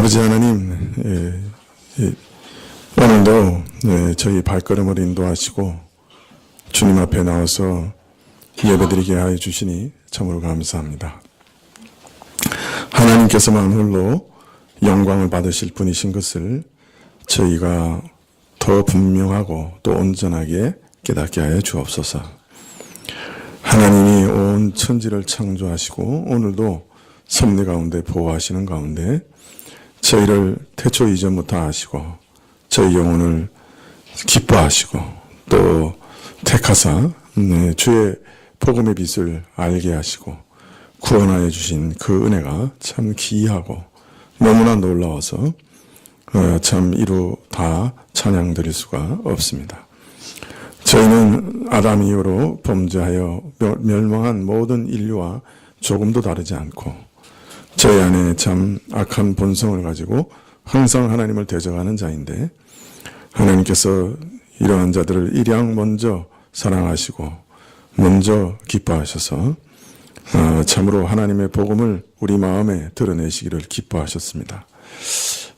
아버지 하나님, 오늘도 저희 발걸음을 인도하시고 주님 앞에 나와서 예배드리게 하여 주시니 참으로 감사합니다. 하나님께서만 홀로 영광을 받으실 분이신 것을 저희가 더 분명하고 또 온전하게 깨닫게 하여 주옵소서. 하나님이 온 천지를 창조하시고 오늘도 섭리 가운데 보호하시는 가운데 저희를 태초 이전부터 아시고 저희 영혼을 기뻐하시고 또 택하사 주의 복음의 빛을 알게 하시고 구원하여 주신 그 은혜가 참 기이하고 너무나 놀라워서 참 이루 다 찬양 드릴 수가 없습니다. 저희는 아담 이후로 범죄하여 멸망한 모든 인류와 조금도 다르지 않고 저희 안에 참 악한 본성을 가지고 항상 하나님을 대적하는 자인데 하나님께서 이러한 자들을 일양 먼저 사랑하시고 먼저 기뻐하셔서 참으로 하나님의 복음을 우리 마음에 드러내시기를 기뻐하셨습니다.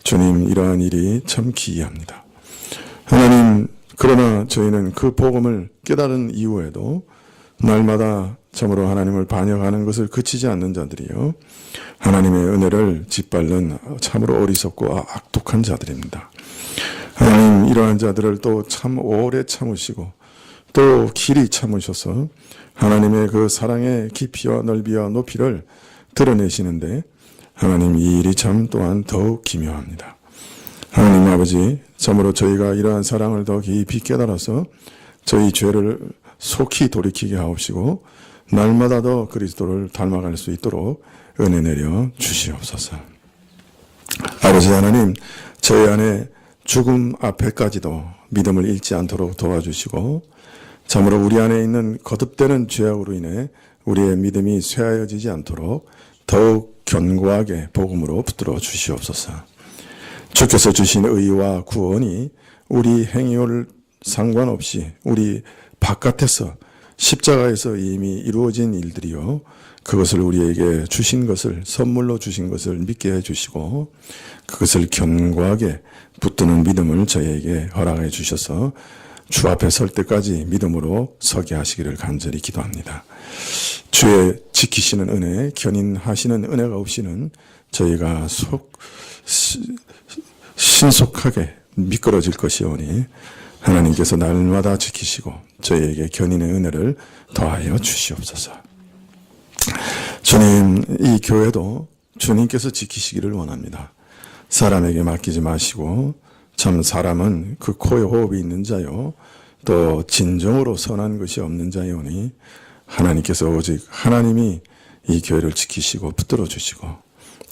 주님, 이러한 일이 참 기이합니다. 하나님, 그러나 저희는 그 복음을 깨달은 이후에도 날마다 참으로 하나님을 반역하는 것을 그치지 않는 자들이요, 하나님의 은혜를 짓밟는 참으로 어리석고 악독한 자들입니다. 하나님, 이러한 자들을 또 참 오래 참으시고 또 길이 참으셔서 하나님의 그 사랑의 깊이와 넓이와 높이를 드러내시는데 하나님, 이 일이 참 또한 더욱 기묘합니다. 하나님 아버지, 참으로 저희가 이러한 사랑을 더 깊이 깨달아서 저희 죄를 속히 돌이키게 하옵시고 날마다 더 그리스도를 닮아갈 수 있도록 은혜 내려 주시옵소서. 아버지 하나님, 저희 안에 죽음 앞에까지도 믿음을 잃지 않도록 도와주시고 참으로 우리 안에 있는 거듭되는 죄악으로 인해 우리의 믿음이 쇠하여지지 않도록 더욱 견고하게 복음으로 붙들어 주시옵소서. 주께서 주신 의와 구원이 우리 행위를 상관없이 우리 바깥에서 십자가에서 이미 이루어진 일들이요, 그것을 우리에게 주신 것을, 선물로 주신 것을 믿게 해주시고 그것을 견고하게 붙드는 믿음을 저희에게 허락해 주셔서 주 앞에 설 때까지 믿음으로 서게 하시기를 간절히 기도합니다. 주의 지키시는 은혜, 견인하시는 은혜가 없이는 저희가 신속하게 미끄러질 것이오니 하나님께서 날마다 지키시고 저희에게 견인의 은혜를 더하여 주시옵소서. 주님, 이 교회도 주님께서 지키시기를 원합니다. 사람에게 맡기지 마시고 참 사람은 그 코에 호흡이 있는 자요 또 진정으로 선한 것이 없는 자이오니 하나님께서 오직 하나님이 이 교회를 지키시고 붙들어 주시고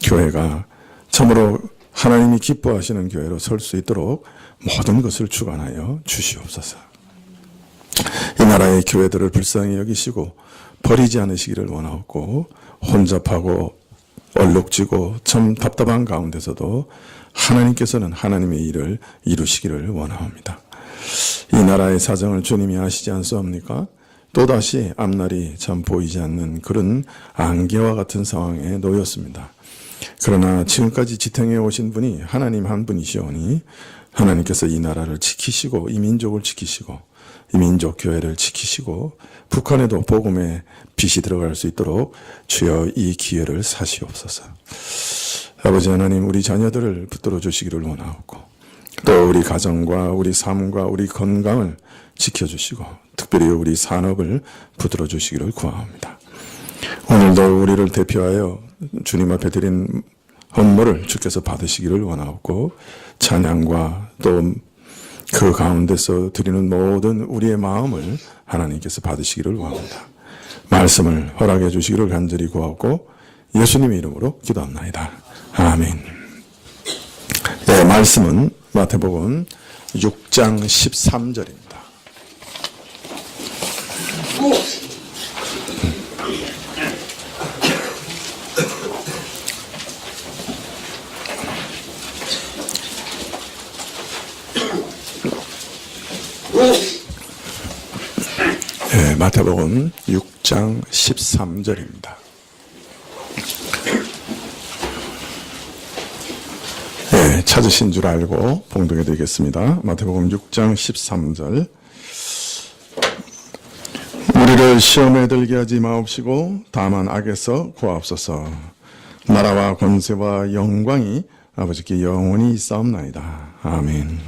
교회가 참으로 하나님이 기뻐하시는 교회로 설 수 있도록 모든 것을 주관하여 주시옵소서. 이 나라의 교회들을 불쌍히 여기시고 버리지 않으시기를 원하옵고 혼잡하고 얼룩지고 참 답답한 가운데서도 하나님께서는 하나님의 일을 이루시기를 원하옵니다. 이 나라의 사정을 주님이 아시지 않사옵니까? 또다시 앞날이 참 보이지 않는 그런 안개와 같은 상황에 놓였습니다. 그러나 지금까지 지탱해 오신 분이 하나님 한 분이시오니 하나님께서 이 나라를 지키시고 이 민족을 지키시고 이 민족 교회를 지키시고 북한에도 복음의 빛이 들어갈 수 있도록 주여 이 기회를 사시옵소서. 아버지 하나님, 우리 자녀들을 붙들어 주시기를 원하옵고 또 우리 가정과 우리 삶과 우리 건강을 지켜주시고 특별히 우리 산업을 붙들어 주시기를 구하옵니다. 오늘도 우리를 대표하여 주님 앞에 드린 헌물을 주께서 받으시기를 원하옵고 찬양과 또 그 가운데서 드리는 모든 우리의 마음을 하나님께서 받으시기를 원합니다. 말씀을 허락해 주시기를 간절히 구하고 예수님의 이름으로 기도합나이다. 아멘. 네, 말씀은 마태복음 6장 13절입니다. 네, 마태복음 6장 13절입니다. 찾으신 줄 알고 봉독해 드리겠습니다. 마태복음 6장 13절. 우리를 시험에 들게 하지 마옵시고 다만 악에서 구하옵소서. 나라와 권세와 영광이 아버지께 영원히 있사옵나이다. 아멘.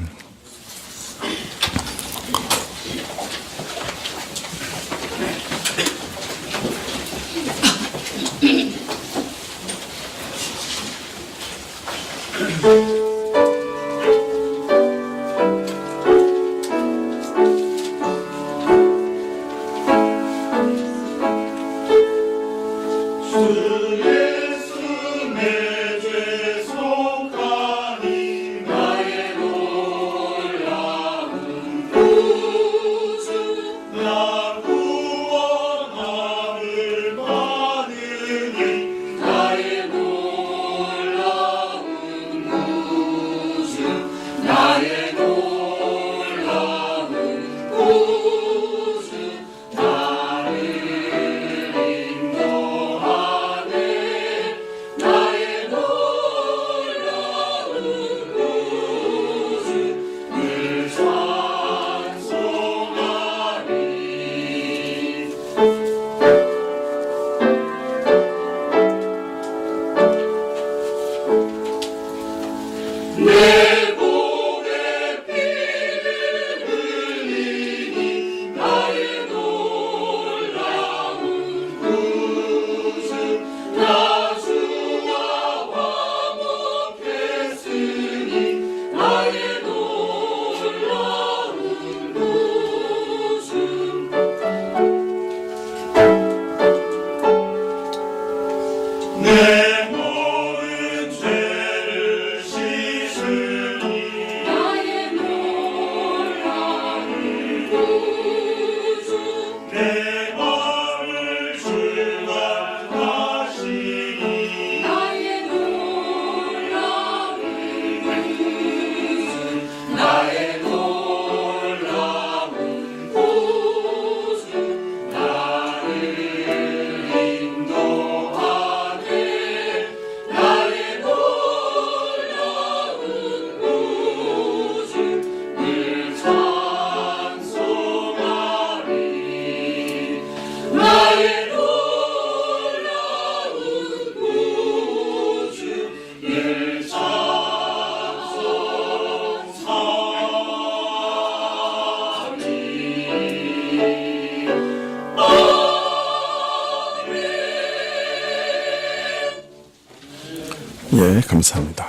예, 감사합니다.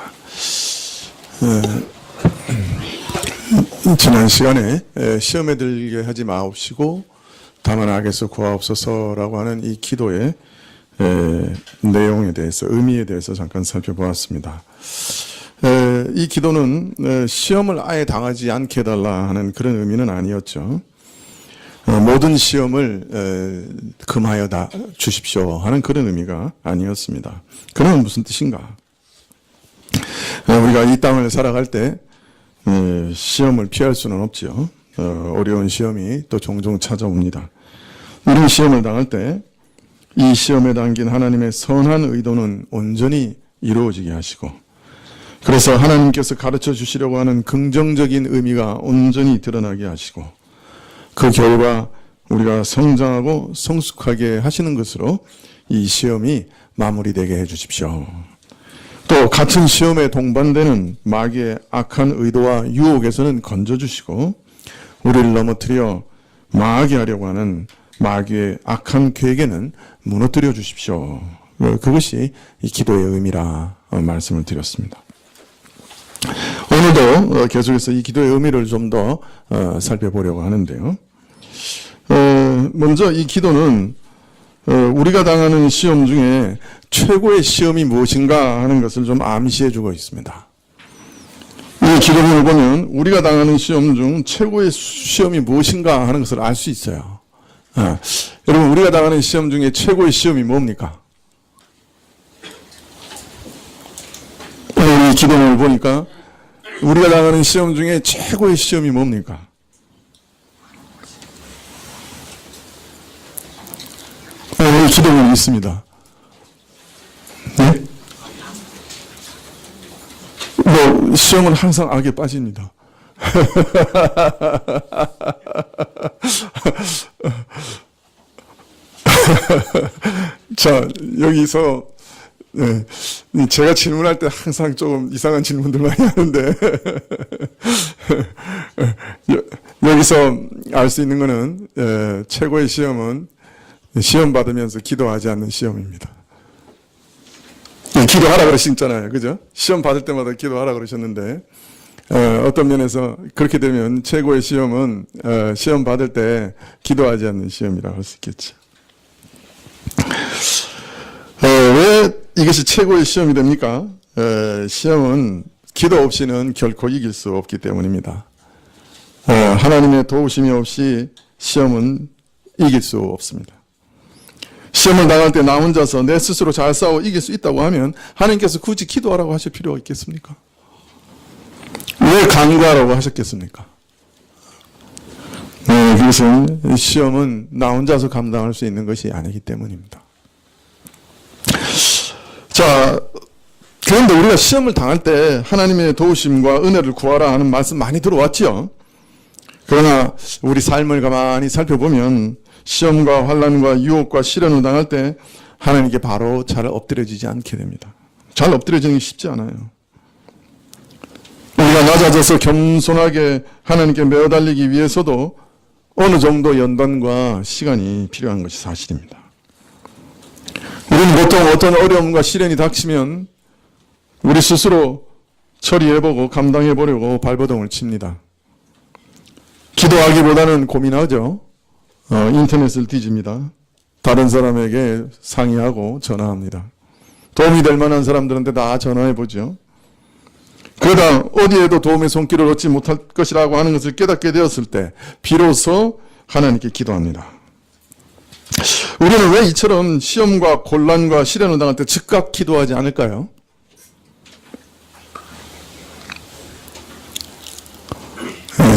지난 시간에 시험에 들게 하지 마옵시고 다만 악에서 구하옵소서라고 하는 이 기도의 내용에 대해서, 의미에 대해서 잠깐 살펴보았습니다. 이 기도는 시험을 아예 당하지 않게 해달라 하는 그런 의미는 아니었죠. 모든 시험을 금하여 다 주십시오 하는 그런 의미가 아니었습니다. 그러면 무슨 뜻인가? 우리가 이 땅을 살아갈 때 시험을 피할 수는 없지요. 어려운 시험이 또 종종 찾아옵니다. 이런 시험을 당할 때 이 시험에 담긴 하나님의 선한 의도는 온전히 이루어지게 하시고, 그래서 하나님께서 가르쳐 주시려고 하는 긍정적인 의미가 온전히 드러나게 하시고, 그 결과 우리가 성장하고 성숙하게 하시는 것으로 이 시험이 마무리되게 해 주십시오. 또 같은 시험에 동반되는 마귀의 악한 의도와 유혹에서는 건져주시고, 우리를 넘어뜨려 망하게 하려고 하는 마귀의 악한 계획에는 무너뜨려 주십시오. 그것이 이 기도의 의미라 말씀을 드렸습니다. 오늘도 계속해서 이 기도의 의미를 좀 더 살펴보려고 하는데요. 먼저 이 기도는 우리가 당하는 시험 중에 최고의 시험이 무엇인가 하는 것을 좀 암시해 주고 있습니다. 이 기도문을 보면 우리가 당하는 시험 중 최고의 시험이 무엇인가 하는 것을 알 수 있어요. 여러분, 우리가 당하는 시험 중에 최고의 시험이 뭡니까? 오늘 이 기도문을 보니까 우리가 당하는 시험 중에 최고의 시험이 뭡니까? 오늘 기도문이 있습니다. 네? 시험은 항상 악에 빠집니다. 자, 여기서 네, 제가 질문할 때 항상 조금 이상한 질문들 많이 하는데 여기서 알 수 있는 거는 최고의 시험은 시험 받으면서 기도하지 않는 시험입니다. 기도하라 그러셨잖아요. 그죠? 시험 받을 때마다 기도하라 그러셨는데 어떤 면에서 그렇게 되면 최고의 시험은 시험 받을 때 기도하지 않는 시험이라고 할 수 있겠죠. 왜 이것이 최고의 시험이 됩니까? 시험은 기도 없이는 결코 이길 수 없기 때문입니다. 하나님의 도우심이 없이 시험은 이길 수 없습니다. 시험을 당할 때 나 혼자서 내 스스로 잘 싸워 이길 수 있다고 하면 하나님께서 굳이 기도하라고 하실 필요가 있겠습니까? 왜 간구하라고 하셨겠습니까? 그것은 시험은 나 혼자서 감당할 수 있는 것이 아니기 때문입니다. 자, 그런데 우리가 시험을 당할 때 하나님의 도우심과 은혜를 구하라 하는 말씀 많이 들어왔죠. 그러나 우리 삶을 가만히 살펴보면 시험과 환난과 유혹과 시련을 당할 때 하나님께 바로 잘 엎드려지지 않게 됩니다. 잘 엎드려지는 게 쉽지 않아요. 우리가 낮아져서 겸손하게 하나님께 매어달리기 위해서도 어느 정도 연단과 시간이 필요한 것이 사실입니다. 우리는 보통 어떤 어려움과 시련이 닥치면 우리 스스로 처리해보고 감당해보려고 발버둥을 칩니다. 기도하기보다는 고민하죠. 인터넷을 뒤집니다. 다른 사람에게 상의하고 전화합니다. 도움이 될 만한 사람들한테 다 전화해보죠. 그러다 어디에도 도움의 손길을 얻지 못할 것이라고 하는 것을 깨닫게 되었을 때 비로소 하나님께 기도합니다. 우리는 왜 이처럼 시험과 곤란과 시련을 당할 때 즉각 기도하지 않을까요?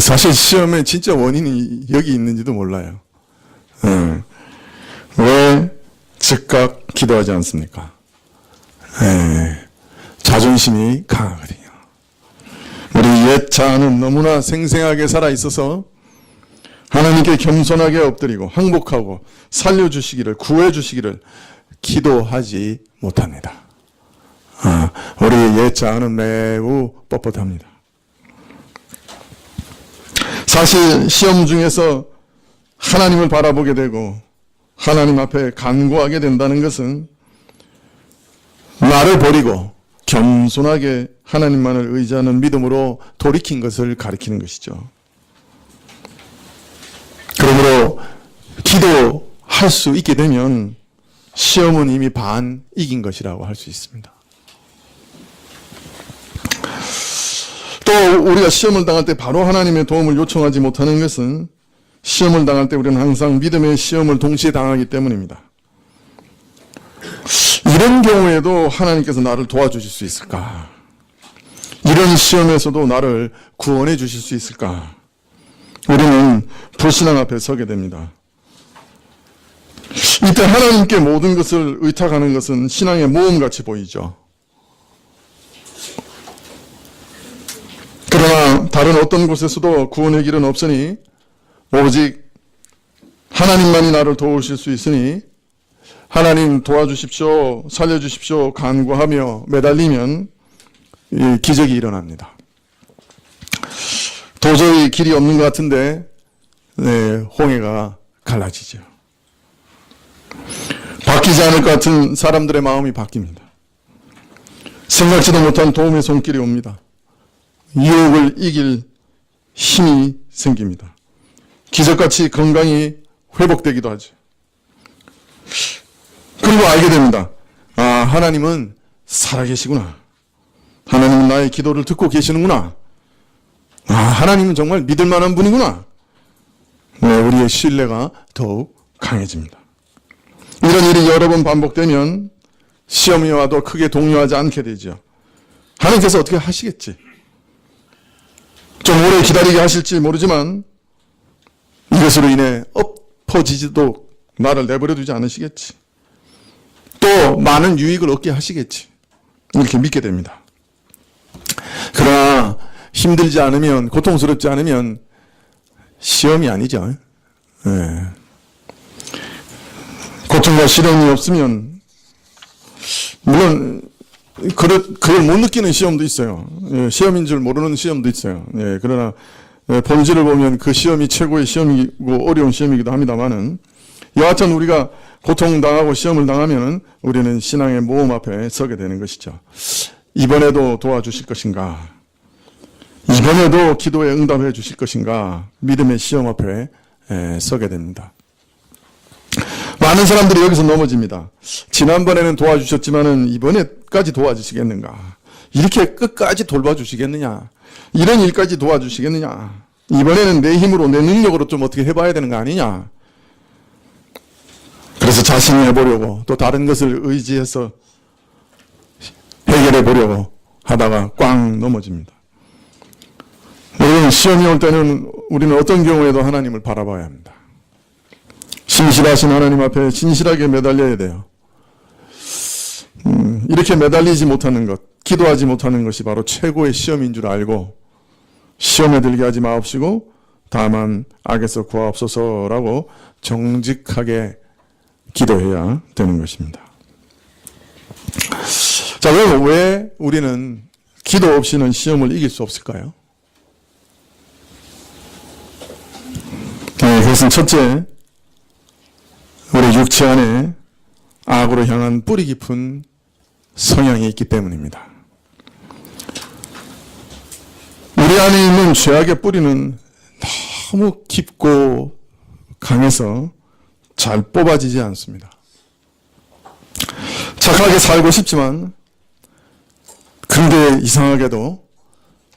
사실 시험의 진짜 원인이 여기 있는지도 몰라요. 왜 즉각 기도하지 않습니까? 자존심이 강하거든요. 우리 옛 자아는 너무나 생생하게 살아있어서 하나님께 겸손하게 엎드리고 항복하고 살려주시기를 구해주시기를 기도하지 못합니다. 우리 옛 자아는 매우 뻣뻣합니다. 사실 시험 중에서 하나님을 바라보게 되고 하나님 앞에 간구하게 된다는 것은 나를 버리고 겸손하게 하나님만을 의지하는 믿음으로 돌이킨 것을 가리키는 것이죠. 그러므로 기도할 수 있게 되면 시험은 이미 반 이긴 것이라고 할 수 있습니다. 또 우리가 시험을 당할 때 바로 하나님의 도움을 요청하지 못하는 것은 시험을 당할 때 우리는 항상 믿음의 시험을 동시에 당하기 때문입니다. 이런 경우에도 하나님께서 나를 도와주실 수 있을까? 이런 시험에서도 나를 구원해 주실 수 있을까? 우리는 불신앙 앞에 서게 됩니다. 이때 하나님께 모든 것을 의탁하는 것은 신앙의 모험같이 보이죠. 그러나 다른 어떤 곳에서도 구원의 길은 없으니 오직 하나님만이 나를 도우실 수 있으니 하나님 도와주십시오, 살려주십시오 간구하며 매달리면 기적이 일어납니다. 도저히 길이 없는 것 같은데 홍해가 갈라지죠. 바뀌지 않을 것 같은 사람들의 마음이 바뀝니다. 생각지도 못한 도움의 손길이 옵니다. 유혹을 이길 힘이 생깁니다. 기적같이 건강이 회복되기도 하죠. 그리고 알게 됩니다. 하나님은 살아계시구나. 하나님은 나의 기도를 듣고 계시는구나. 하나님은 정말 믿을 만한 분이구나. 우리의 신뢰가 더욱 강해집니다. 이런 일이 여러 번 반복되면 시험이 와도 크게 동요하지 않게 되죠. 하나님께서 어떻게 하시겠지. 좀 오래 기다리게 하실지 모르지만 이것으로 인해 엎어지지도 나를 내버려 두지 않으시겠지. 또 많은 유익을 얻게 하시겠지. 이렇게 믿게 됩니다. 그러나 힘들지 않으면, 고통스럽지 않으면 시험이 아니죠. 예. 고통과 시련이 없으면, 물론 그걸 못 느끼는 시험도 있어요. 예, 시험인 줄 모르는 시험도 있어요. 예, 그러나 본질을 보면 그 시험이 최고의 시험이고 어려운 시험이기도 합니다만은, 여하튼 우리가 고통당하고 시험을 당하면은 우리는 신앙의 모험 앞에 서게 되는 것이죠. 이번에도 도와주실 것인가? 이번에도 기도에 응답해 주실 것인가? 믿음의 시험 앞에 서게 됩니다. 많은 사람들이 여기서 넘어집니다. 지난번에는 도와주셨지만은 이번에까지 도와주시겠는가? 이렇게 끝까지 돌봐주시겠느냐? 이런 일까지 도와주시겠느냐? 이번에는 내 힘으로, 내 능력으로 좀 어떻게 해봐야 되는 거 아니냐? 그래서 자신이 해보려고, 또 다른 것을 의지해서 해결해 보려고 하다가 꽝 넘어집니다. 여러분, 시험이 올 때는 우리는 어떤 경우에도 하나님을 바라봐야 합니다. 신실하신 하나님 앞에 진실하게 매달려야 돼요. 이렇게 매달리지 못하는 것, 기도하지 못하는 것이 바로 최고의 시험인 줄 알고 시험에 들게 하지 마옵시고 다만 악에서 구하옵소서라고 정직하게 기도해야 되는 것입니다. 자, 그럼 왜 우리는 기도 없이는 시험을 이길 수 없을까요? 네, 그것은 첫째, 우리 육체 안에 악으로 향한 뿌리 깊은 성향이 있기 때문입니다. 우리 안에 있는 죄악의 뿌리는 너무 깊고 강해서 잘 뽑아지지 않습니다. 착하게 살고 싶지만, 근데 이상하게도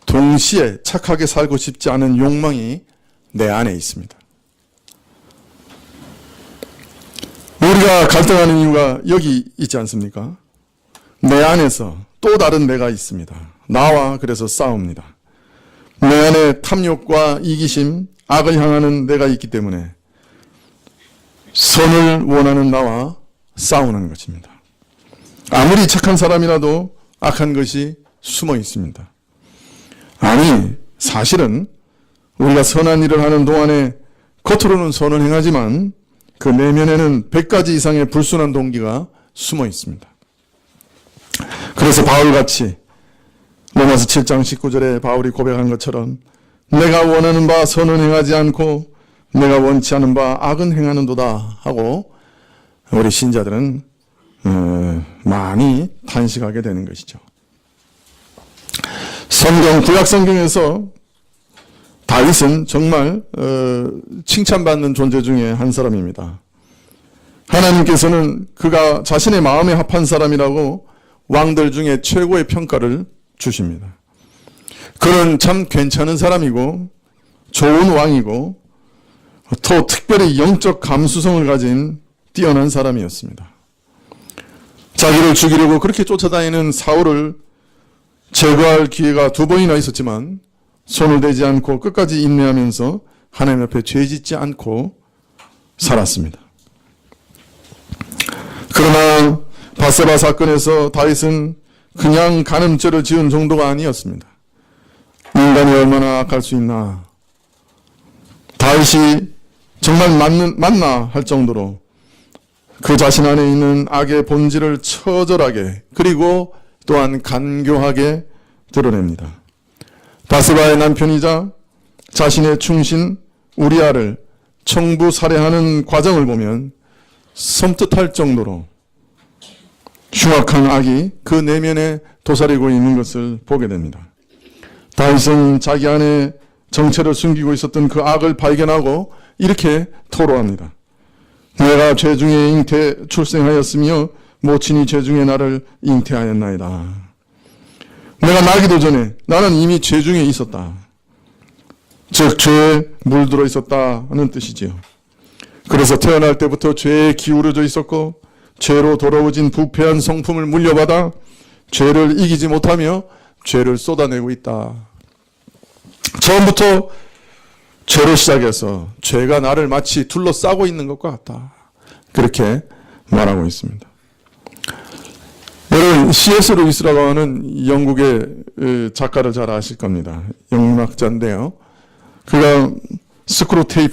동시에 착하게 살고 싶지 않은 욕망이 내 안에 있습니다. 우리가 갈등하는 이유가 여기 있지 않습니까? 내 안에서 또 다른 내가 있습니다. 나와 그래서 싸웁니다. 내 안에 탐욕과 이기심, 악을 향하는 내가 있기 때문에 선을 원하는 나와 싸우는 것입니다. 아무리 착한 사람이라도 악한 것이 숨어 있습니다. 아니, 사실은 우리가 선한 일을 하는 동안에 겉으로는 선을 행하지만 그 내면에는 100가지 이상의 불순한 동기가 숨어 있습니다. 그래서 바울같이 로마서 7장 19절에 바울이 고백한 것처럼 내가 원하는 바 선은 행하지 않고 내가 원치 않은 바 악은 행하는도다 하고 우리 신자들은 많이 탄식하게 되는 것이죠. 성경, 구약 성경에서 다윗은 정말 칭찬받는 존재 중에 한 사람입니다. 하나님께서는 그가 자신의 마음에 합한 사람이라고 왕들 중에 최고의 평가를 주십니다. 그는 참 괜찮은 사람이고 좋은 왕이고 더 특별히 영적 감수성을 가진 뛰어난 사람이었습니다. 자기를 죽이려고 그렇게 쫓아다니는 사울을 제거할 기회가 2번이나 있었지만 손을 대지 않고 끝까지 인내하면서 하나님 앞에 죄짓지 않고 살았습니다. 그러나 바세바 사건에서 다윗은 그냥 간음죄를 지은 정도가 아니었습니다. 인간이 얼마나 악할 수 있나. 다윗이 정말 맞나 할 정도로 그 자신 안에 있는 악의 본질을 처절하게 그리고 또한 간교하게 드러냅니다. 바세바의 남편이자 자신의 충신 우리아를 청부 살해하는 과정을 보면 섬뜩할 정도로 흉악한 악이 그 내면에 도사리고 있는 것을 보게 됩니다. 다윗은 자기 안에 정체를 숨기고 있었던 그 악을 발견하고 이렇게 토로합니다. 내가 죄 중에 잉태 출생하였으며 모친이 죄 중에 나를 잉태하였나이다. 내가 나기도 전에 나는 이미 죄 중에 있었다. 즉 죄에 물들어 있었다는 뜻이지요. 그래서 태어날 때부터 죄에 기울어져 있었고 죄로 더러워진 부패한 성품을 물려받아 죄를 이기지 못하며 죄를 쏟아내고 있다. 처음부터 죄로 시작해서 죄가 나를 마치 둘러싸고 있는 것과 같다. 그렇게 말하고 있습니다. 여러분, 여러분, C.S. 루이스라고 하는 영국의 작가를 잘 아실 겁니다. 영문학자인데요. 그가 스크루테이프의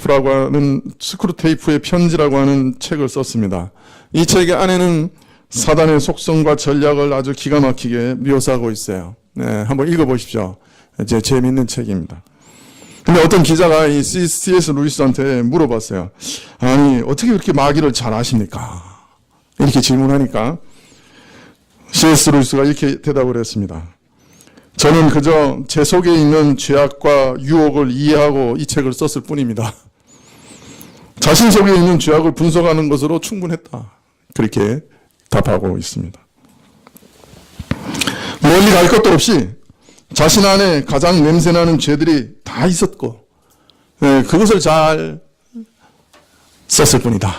편지라고 하는 책을 썼습니다. 이 책의 안에는 사단의 속성과 전략을 아주 기가 막히게 묘사하고 있어요. 네, 한번 읽어보십시오. 재미있는 책입니다. 근데 어떤 기자가 이 C.S. 루이스한테 물어봤어요. 아니, 어떻게 그렇게 마귀를 잘 아십니까? 이렇게 질문하니까 C.S. 루이스가 이렇게 대답을 했습니다. 저는 그저 제 속에 있는 죄악과 유혹을 이해하고 이 책을 썼을 뿐입니다. 자신 속에 있는 죄악을 분석하는 것으로 충분했다. 그렇게 답하고 있습니다. 멀리 갈 것도 없이 자신 안에 가장 냄새나는 죄들이 다 있었고, 그것을 잘 썼을 뿐이다.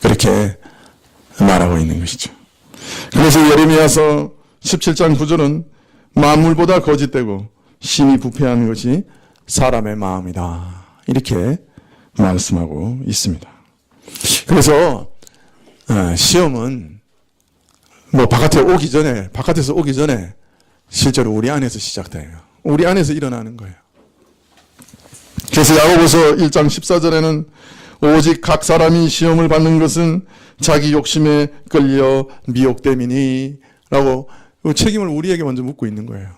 그렇게 말하고 있는 것이죠. 그래서 예레미야서 17장 9절은 만물보다 거짓되고 심히 부패한 것이 사람의 마음이다. 이렇게 말씀하고 있습니다. 그래서 시험은 바깥에서 오기 전에 실제로 우리 안에서 시작돼요. 우리 안에서 일어나는 거예요. 그래서 야고보서 1장 14절에는 오직 각 사람이 시험을 받는 것은 자기 욕심에 끌려 미혹됨이니 라고 책임을 우리에게 먼저 묻고 있는 거예요.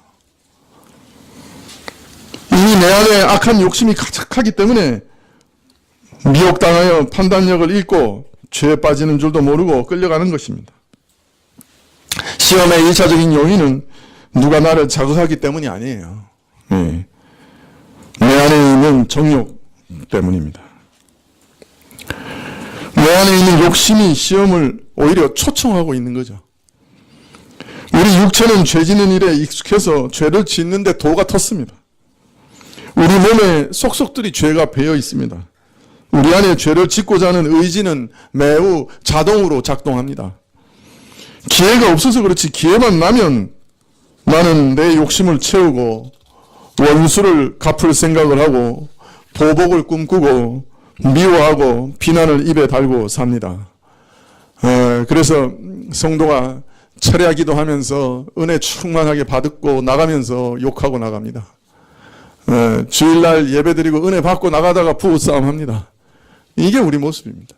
이미 내 안에 악한 욕심이 가득하기 때문에 미혹당하여 판단력을 잃고 죄에 빠지는 줄도 모르고 끌려가는 것입니다. 시험의 1차적인 요인은 누가 나를 자극하기 때문이 아니에요. 내 안에 있는 정욕 때문입니다. 내 안에 있는 욕심이 시험을 오히려 초청하고 있는 거죠. 우리 육체는 죄 짓는 일에 익숙해서 죄를 짓는데 도가 텄습니다. 우리 몸에 속속들이 죄가 배어 있습니다. 우리 안에 죄를 짓고자 하는 의지는 매우 자동으로 작동합니다. 기회가 없어서 그렇지, 기회만 나면 나는 내 욕심을 채우고 원수를 갚을 생각을 하고 보복을 꿈꾸고 미워하고 비난을 입에 달고 삽니다. 그래서 성도가 철야 기도하면서 은혜 충만하게 받고 나가면서 욕하고 나갑니다. 주일날 예배드리고 은혜 받고 나가다가 부부싸움합니다. 이게 우리 모습입니다.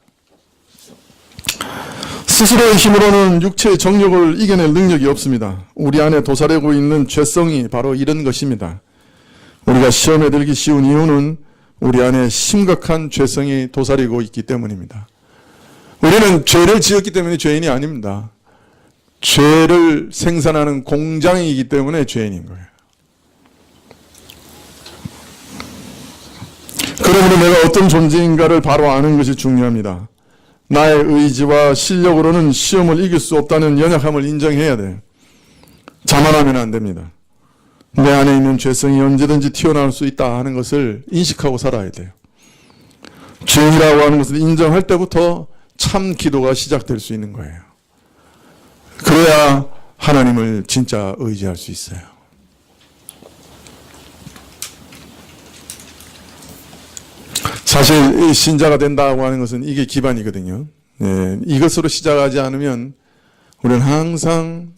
스스로의 힘으로는 육체의 정욕을 이겨낼 능력이 없습니다. 우리 안에 도사리고 있는 죄성이 바로 이런 것입니다. 우리가 시험에 들기 쉬운 이유는 우리 안에 심각한 죄성이 도사리고 있기 때문입니다. 우리는 죄를 지었기 때문에 죄인이 아닙니다. 죄를 생산하는 공장이기 때문에 죄인인 거예요. 그러므로 내가 어떤 존재인가를 바로 아는 것이 중요합니다. 나의 의지와 실력으로는 시험을 이길 수 없다는 연약함을 인정해야 돼요. 자만하면 안 됩니다. 내 안에 있는 죄성이 언제든지 튀어나올 수 있다 하는 것을 인식하고 살아야 돼요. 죄인이라고 하는 것을 인정할 때부터 참 기도가 시작될 수 있는 거예요. 그래야 하나님을 진짜 의지할 수 있어요. 사실 신자가 된다고 하는 것은 이게 기반이거든요. 이것으로 시작하지 않으면 우리는 항상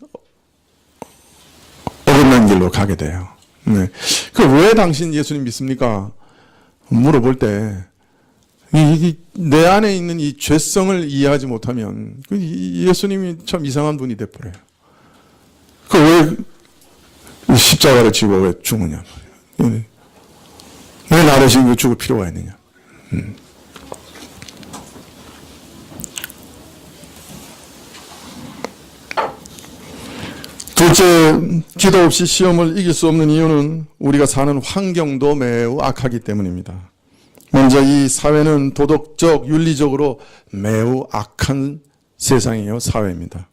어긋난 길로 가게 돼요. 왜 당신 예수님 믿습니까? 물어볼 때 내 안에 있는 이 죄성을 이해하지 못하면 예수님이 참 이상한 분이 돼버려요. 왜 십자가를 지고 왜 죽느냐 말이에요. 왜 나를 지금 죽을 필요가 있느냐. 둘째, 기도 없이 시험을 이길 수 없는 이유는 우리가 사는 환경도 매우 악하기 때문입니다. 먼저 이 사회는 도덕적, 윤리적으로 매우 악한 세상이에요. 사회입니다.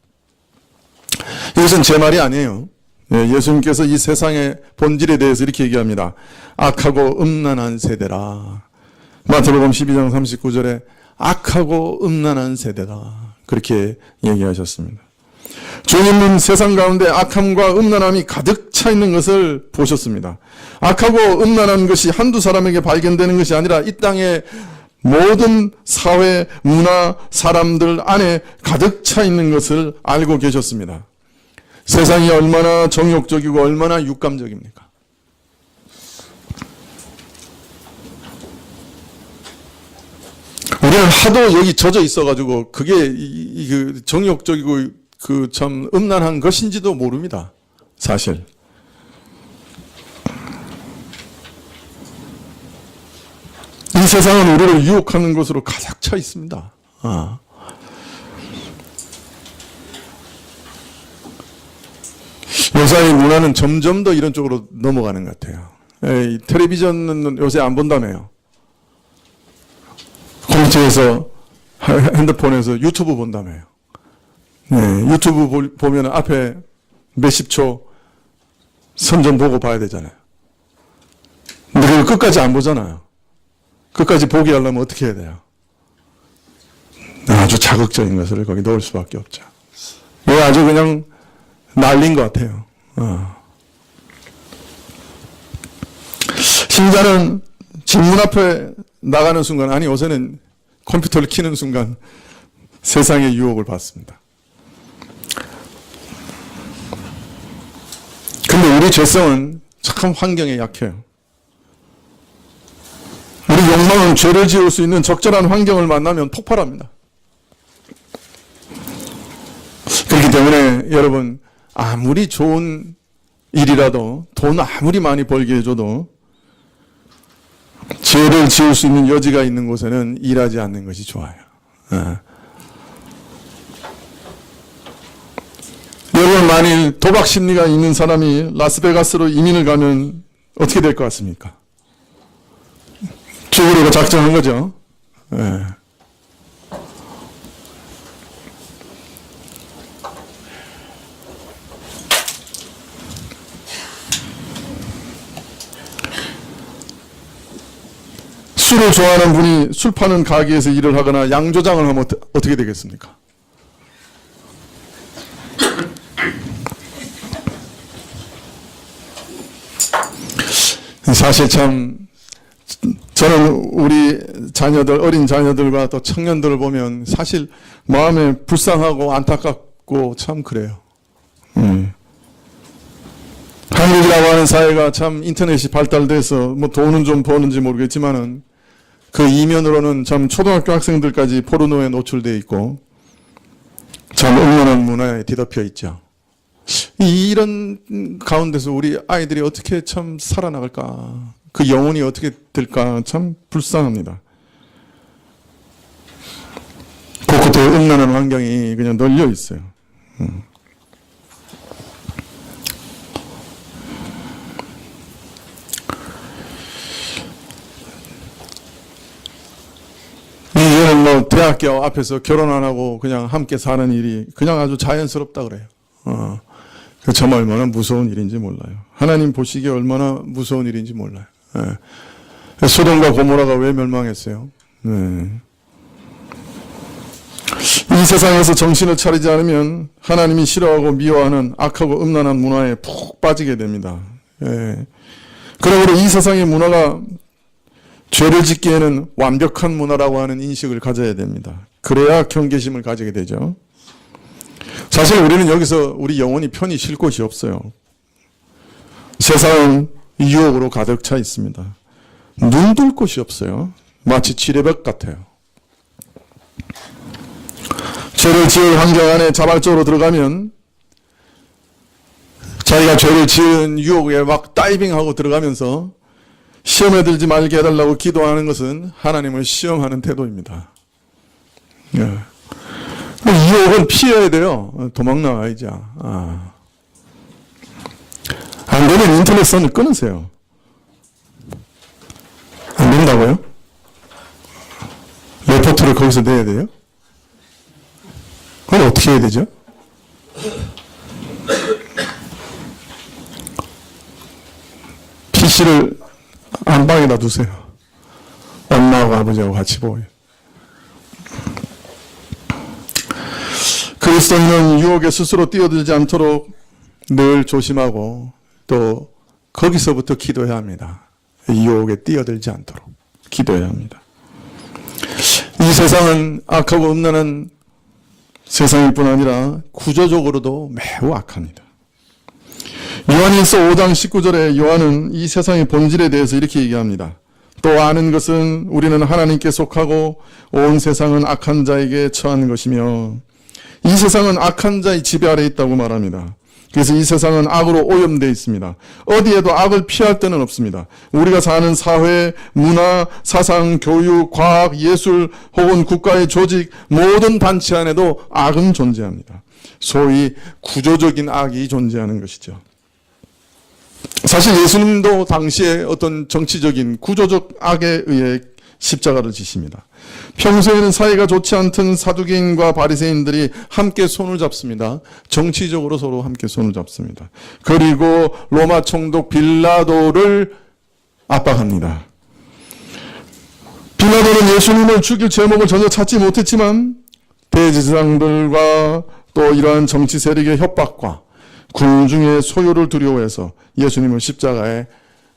이것은 제 말이 아니에요. 예수님께서 이 세상의 본질에 대해서 이렇게 얘기합니다. 악하고 음란한 세대라. 마태복음 12장 39절에 악하고 음란한 세대다. 그렇게 얘기하셨습니다. 주님은 세상 가운데 악함과 음란함이 가득 차 있는 것을 보셨습니다. 악하고 음란한 것이 한두 사람에게 발견되는 것이 아니라 이 땅에 모든 사회, 문화, 사람들 안에 가득 차 있는 것을 알고 계셨습니다. 세상이 얼마나 정욕적이고 얼마나 육감적입니까? 우리는 하도 여기 젖어 있어가지고 그게 그 정욕적이고 그 참 음란한 것인지도 모릅니다. 사실. 이 세상은 우리를 유혹하는 것으로 가득 차 있습니다. 요새의 문화는 점점 더 이런 쪽으로 넘어가는 것 같아요. 텔레비전은 요새 안 본다며요. 컴퓨터에서, 핸드폰에서 유튜브 본다며요. 네, 유튜브 보면 앞에 몇십 초 선전 보고 봐야 되잖아요. 근데 그걸 끝까지 안 보잖아요. 끝까지 보게 하려면 어떻게 해야 돼요? 아주 자극적인 것을 거기 넣을 수밖에 없죠. 이거 아주 그냥 난리인 것 같아요. 신자는 직문 앞에 나가는 순간, 아니 요새는 컴퓨터를 켜는 순간 세상의 유혹을 받습니다. 근데 우리 죄성은 참 환경에 약해요. 우리 욕망은 죄를 지을 수 있는 적절한 환경을 만나면 폭발합니다. 그렇기 때문에 여러분, 아무리 좋은 일이라도, 돈 아무리 많이 벌게 해줘도 죄를 지을 수 있는 여지가 있는 곳에는 일하지 않는 것이 좋아요. 여러분, 만일 도박 심리가 있는 사람이 라스베가스로 이민을 가면 어떻게 될 것 같습니까? 죽으려고 작정한 거죠. 술을 좋아하는 분이 술 파는 가게에서 일을 하거나 양조장을 하면 어떻게 되겠습니까? 사실 참 저는 우리 자녀들, 어린 자녀들과 또 청년들을 보면 사실 마음에 불쌍하고 안타깝고 참 그래요. 한국이라고 하는 사회가 참 인터넷이 발달돼서 뭐 돈은 좀 버는지 모르겠지만은 그 이면으로는 참 초등학교 학생들까지 포르노에 노출되어 있고 참 음란한 문화에 뒤덮여 있죠. 이런 가운데서 우리 아이들이 어떻게 참 살아나갈까? 그 영혼이 어떻게 될까? 참 불쌍합니다. 곳곳에 음란한 환경이 그냥 널려 있어요. 이제는 뭐 대학교 앞에서 결혼 안 하고 그냥 함께 사는 일이 그냥 아주 자연스럽다 그래요. 그 참 얼마나 무서운 일인지 몰라요. 하나님 보시기에 얼마나 무서운 일인지 몰라요. 소돔과 고모라가 왜 멸망했어요? 이 세상에서 정신을 차리지 않으면 하나님이 싫어하고 미워하는 악하고 음란한 문화에 푹 빠지게 됩니다. 그러므로 이 세상의 문화가 죄를 짓기에는 완벽한 문화라고 하는 인식을 가져야 됩니다. 그래야 경계심을 가지게 되죠. 사실 우리는 여기서 우리 영혼이 편히 쉴 곳이 없어요. 세상은 유혹으로 가득 차 있습니다. 눈 둘 곳이 없어요. 마치 지뢰벽 같아요. 죄를 지을 환경 안에 자발적으로 들어가면 자기가 죄를 지은 유혹에 막 다이빙하고 들어가면서 시험에 들지 말게 해달라고 기도하는 것은 하나님을 시험하는 태도입니다. 유혹은 피해야 돼요. 도망 나가야죠. 안 되면 인터넷 선을 끊으세요. 안 된다고요? 레포트를 거기서 내야 돼요? 그럼 어떻게 해야 되죠? PC를 안방에다 두세요. 엄마하고 아버지하고 같이 보여요. 그리스도인은 유혹에 스스로 뛰어들지 않도록 늘 조심하고 또 거기서부터 기도해야 합니다. 유혹에 뛰어들지 않도록 기도해야 합니다. 이 세상은 악하고 음란한 세상일 뿐 아니라 구조적으로도 매우 악합니다. 요한일서 5장 19절에 요한은 이 세상의 본질에 대해서 이렇게 얘기합니다. 또 아는 것은 우리는 하나님께 속하고 온 세상은 악한 자에게 처한 것이며, 이 세상은 악한 자의 지배 아래 있다고 말합니다. 그래서 이 세상은 악으로 오염되어 있습니다. 어디에도 악을 피할 데는 없습니다. 우리가 사는 사회, 문화, 사상, 교육, 과학, 예술 혹은 국가의 조직 모든 단체 안에도 악은 존재합니다. 소위 구조적인 악이 존재하는 것이죠. 사실 예수님도 당시에 어떤 정치적인 구조적 악에 의해 십자가를 지십니다. 평소에는 사이가 좋지 않던 사두개인과 바리새인들이 함께 손을 잡습니다. 정치적으로 서로 함께 손을 잡습니다. 그리고 로마 총독 빌라도를 압박합니다. 빌라도는 예수님을 죽일 제목을 전혀 찾지 못했지만 대제사장들과 또 이러한 정치 세력의 협박과 군중의 소요를 두려워해서 예수님을 십자가에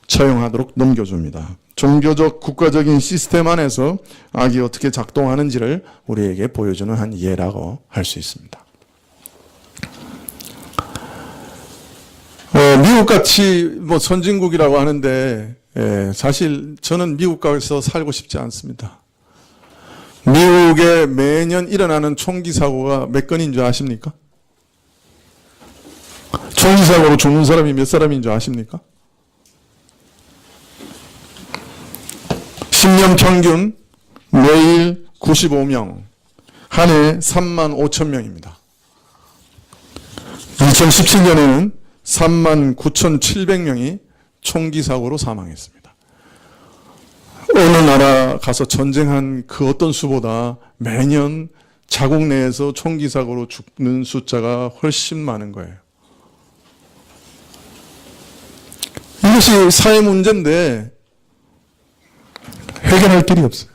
처형하도록 넘겨줍니다. 종교적 국가적인 시스템 안에서 악이 어떻게 작동하는지를 우리에게 보여주는 한 예라고 할 수 있습니다. 미국같이 선진국이라고 하는데 사실 저는 미국 가서 살고 싶지 않습니다. 미국에 매년 일어나는 총기 사고가 몇 건인 줄 아십니까? 총기 사고로 죽는 사람이 몇 사람인 줄 아십니까? 10년 평균 매일 95명, 한 해 3만 5천 명입니다. 2017년에는 3만 9,700명이 총기 사고로 사망했습니다. 어느 나라 가서 전쟁한 그 어떤 수보다 매년 자국 내에서 총기 사고로 죽는 숫자가 훨씬 많은 거예요. 이것이 사회 문제인데 해결할 길이 없어요.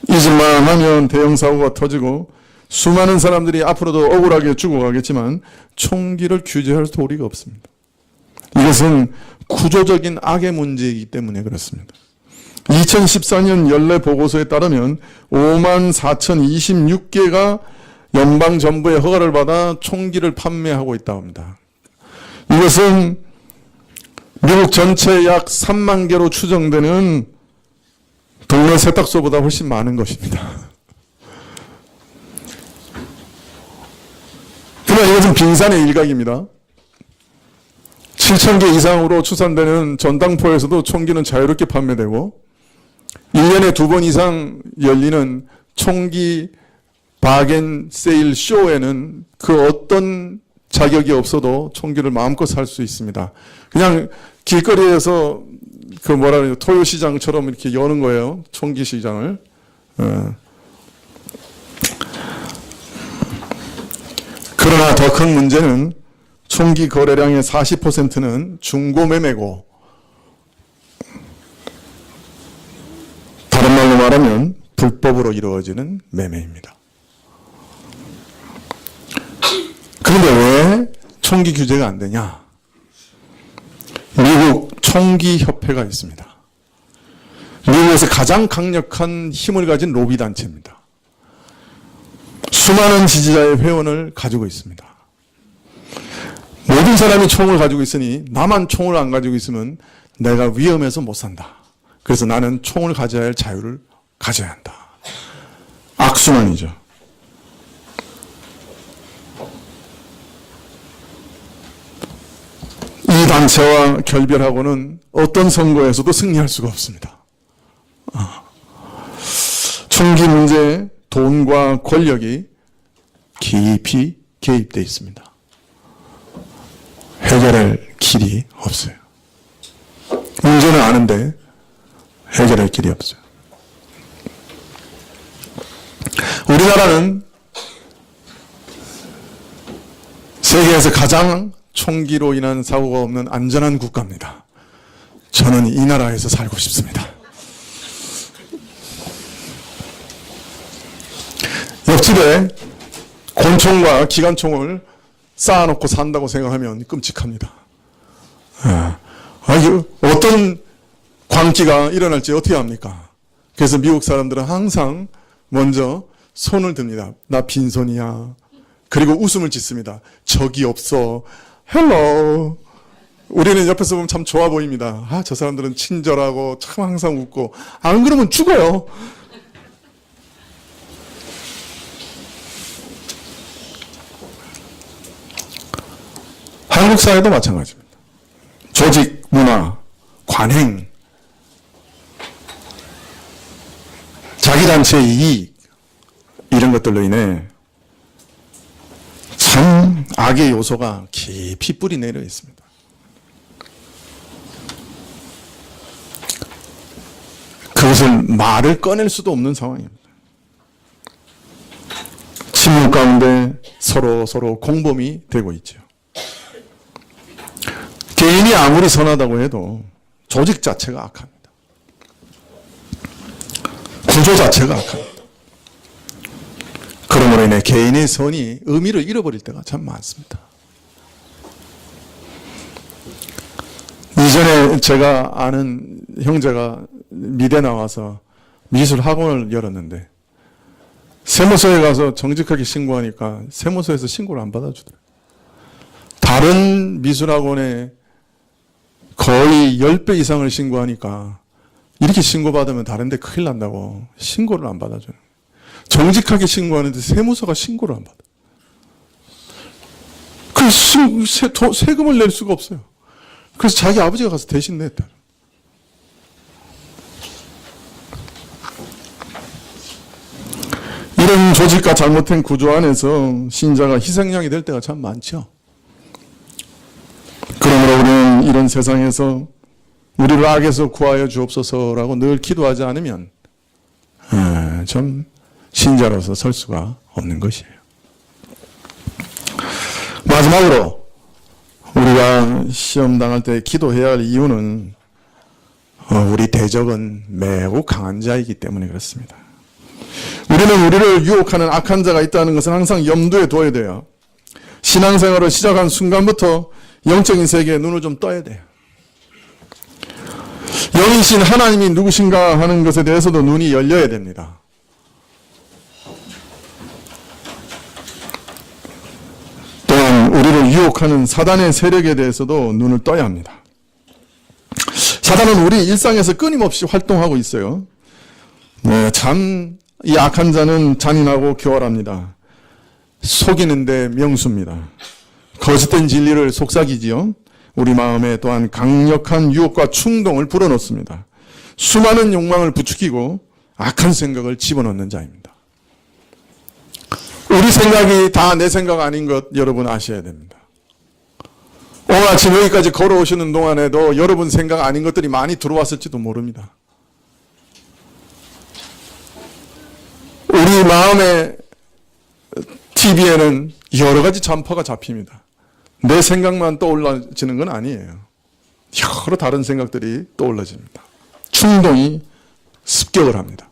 잊을만 하면 대형 사고가 터지고 수많은 사람들이 앞으로도 억울하게 죽어가겠지만 총기를 규제할 도리가 없습니다. 이것은 구조적인 악의 문제이기 때문에 그렇습니다. 2014년 연례 보고서에 따르면 54,026개가 연방정부의 허가를 받아 총기를 판매하고 있다고 합니다. 이것은 미국 전체 약 3만 개로 추정되는 동네 세탁소보다 훨씬 많은 것입니다. 그러나 이것은 빙산의 일각입니다. 7,000개 이상으로 추산되는 전당포에서도 총기는 자유롭게 판매되고 1년에 2번 이상 열리는 총기 바겐 세일 쇼에는 그 어떤 자격이 없어도 총기를 마음껏 살 수 있습니다. 그냥 길거리에서 토요 시장처럼 이렇게 여는 거예요. 총기 시장을. 그러나 더 큰 문제는 총기 거래량의 40%는 중고 매매고, 다른 말로 말하면 불법으로 이루어지는 매매입니다. 그런데 왜 총기 규제가 안 되냐? 미국 총기협회가 있습니다. 미국에서 가장 강력한 힘을 가진 로비 단체입니다. 수많은 지지자의 회원을 가지고 있습니다. 모든 사람이 총을 가지고 있으니 나만 총을 안 가지고 있으면 내가 위험해서 못 산다. 그래서 나는 총을 가져야 할 자유를 가져야 한다. 악순환이죠. 이 단체와 결별하고는 어떤 선거에서도 승리할 수가 없습니다. 총기 문제에 돈과 권력이 깊이 개입되어 있습니다. 해결할 길이 없어요. 문제는 아는데 해결할 길이 없어요. 우리나라는 세계에서 가장 총기로 인한 사고가 없는 안전한 국가입니다. 저는 이 나라에서 살고 싶습니다. 옆집에 권총과 기관총을 쌓아놓고 산다고 생각하면 끔찍합니다. 어떤 광기가 일어날지 어떻게 합니까? 그래서 미국 사람들은 항상 먼저 손을 듭니다. 나 빈손이야. 그리고 웃음을 짓습니다. 적이 없어. 헬로. 우리는 옆에서 보면 참 좋아 보입니다. 아, 저 사람들은 친절하고 참 항상 웃고. 안 그러면 죽어요. 한국 사회도 마찬가지입니다. 조직 문화, 관행, 자기단체의 이익, 이런 것들로 인해 참 악의 요소가 깊이 뿌리 내려 있습니다. 그것을 말을 꺼낼 수도 없는 상황입니다. 침묵 가운데 서로 공범이 되고 있죠. 개인이 아무리 선하다고 해도 조직 자체가 악합니다. 구조 자체가 악합니다. 그러므로 인해 개인의 선이 의미를 잃어버릴 때가 참 많습니다. 이전에 제가 아는 형제가 미대 나와서 미술 학원을 열었는데 세무서에 가서 정직하게 신고하니까 세무서에서 신고를 안 받아주더라고요. 다른 미술학원에 거의 10배 이상을 신고하니까 이렇게 신고받으면 다른 데 큰일 난다고 신고를 안 받아줘요. 정직하게 신고하는데 세무서가 신고를 안 받아요. 그래서 세금을 낼 수가 없어요. 그래서 자기 아버지가 가서 대신 냈다. 이런 조직과 잘못된 구조 안에서 신자가 희생양이 될 때가 참 많죠. 그러므로 우리는 이런 세상에서 우리를 악에서 구하여 주옵소서라고 늘 기도하지 않으면 좀 신자로서 설 수가 없는 것이에요. 마지막으로 우리가 시험 당할 때 기도해야 할 이유는 우리 대적은 매우 강한 자이기 때문에 그렇습니다. 우리는 우리를 유혹하는 악한 자가 있다는 것을 항상 염두에 둬야 돼요. 신앙생활을 시작한 순간부터 영적인 세계에 눈을 좀 떠야 돼요. 영이신 하나님이 누구신가 하는 것에 대해서도 눈이 열려야 됩니다. 또한 우리를 유혹하는 사단의 세력에 대해서도 눈을 떠야 합니다. 사단은 우리 일상에서 끊임없이 활동하고 있어요. 참 이 악한 자는 잔인하고 교활합니다. 속이는데 명수입니다. 거짓된 진리를 속삭이지요. 우리 마음에 또한 강력한 유혹과 충동을 불어넣습니다. 수많은 욕망을 부추기고 악한 생각을 집어넣는 자입니다. 우리 생각이 다 내 생각 아닌 것 여러분 아셔야 됩니다. 오늘 아침 여기까지 걸어오시는 동안에도 여러분 생각 아닌 것들이 많이 들어왔을지도 모릅니다. 우리 마음의 TV에는 여러 가지 전파가 잡힙니다. 내 생각만 떠올라지는 건 아니에요. 여러 다른 생각들이 떠올라집니다. 충동이 습격을 합니다.